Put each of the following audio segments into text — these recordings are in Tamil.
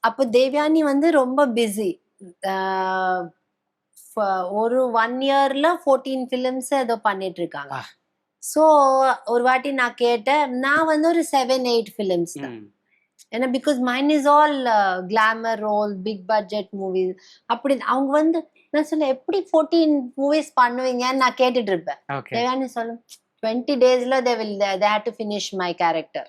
அப்போ தேவயானி வந்து ரொம்ப பிஸி. ஒரு 1 இயர்ல 14 ஃபிலிம்ஸ் ஏதோ பண்ணிட்டு இருக்காங்க. ஸோ ஒரு வாட்டி நான் கேட்டேன், நான் வந்து ஒரு 7-8 ஃபிலிம்ஸ் தான். ஏன்னா because mine is all glamour role, big budget movies. அப்படி அவங்க வந்து நான் சொன்னேன், எப்படி 14 மூவிஸ் பண்ணுவீங்கன்னு நான் கேட்டுட்டு இருப்பேன். தேவயானி சொல்லும், 20 daysல they had to finish my character.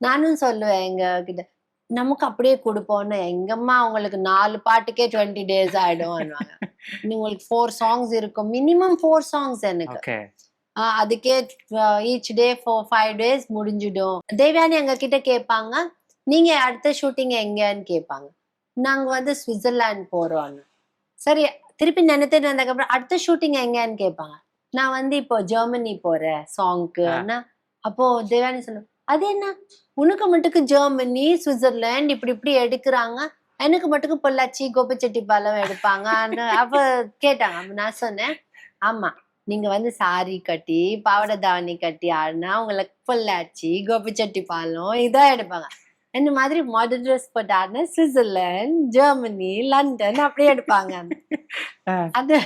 நானும் சொல்லுவேன் எங்க கிட்ட, நமக்கு அப்படியே கொடுப்போம்னு. எங்கம்மா உங்களுக்கு 4 பாட்டுக்கே 20 days ஆயிடும். உங்களுக்கு 4 songs இருக்கும், மினிமம் 4 songs எனக்கு. அதுக்கே ஈச் டே 4-5 days முடிஞ்சிடும். தேவயானி எங்க கிட்ட கேட்பாங்க, நீங்க அடுத்த ஷூட்டிங் எங்கன்னு கேட்பாங்க. நாங்க வந்து சுவிட்சர்லாந்து போறோம்னு. சரி, திருப்பி நினைத்துட்டு வந்ததுக்கப்புறம் அடுத்த ஷூட்டிங் எங்கன்னு கேட்பாங்க. நான் வந்து இப்போ ஜெர்மனி போறேன் சாங்க்கு. அப்போ தேவயானி சொல்லுவோம், அது என்ன உனக்கு மட்டுக்கு ஜெர்மனி சுவிட்சர்லாந்து இப்படி இப்படி எடுக்கிறாங்க, எனக்கு மட்டுக்கு பொள்ளாச்சி கோபிச்செட்டிப்பாளையம் எடுப்பாங்க. அப்ப கேட்டாங்க. நான் சொன்னேன், ஆமா நீங்க வந்து சாரி கட்டி பாவாடை தாவணி கட்டி ஆடினா உங்களுக்கு பொள்ளாச்சி கோபிச்செட்டிப்பாளையம் இதான் எடுப்பாங்க. இந்த மாதிரி மாடர்ன் ட்ரெஸ் போட்டு ஆடினா சுவிட்சர்லாந்து, ஜெர்மனி, லண்டன் அப்படியே எடுப்பாங்க. அது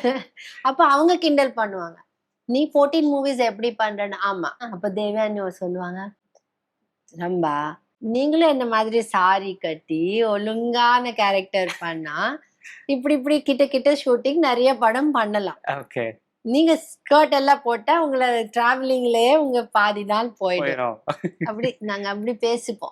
அப்ப அவங்க கிண்டல் பண்ணுவாங்க, நீ 14 மூவிஸ் எப்படி பண்றன்னு. ஆமா. அப்ப தேவயானி சொல்லுவாங்க, ரம்பா நீங்களும் என்ன மாதிரி சாரி கட்டி ஒழுங்கான கேரக்டர் பண்ணா இப்படி இப்படி கிட்ட கிட்ட ஷூட்டிங் நிறைய படம் பண்ணலாம். நீங்க ஸ்கர்ட் எல்லாம் போட்டா உங்களை டிராவலிங்லயே உங்க பாதி நாள் போயிடும். அப்படி நாங்க அப்படி பேசிப்போம்.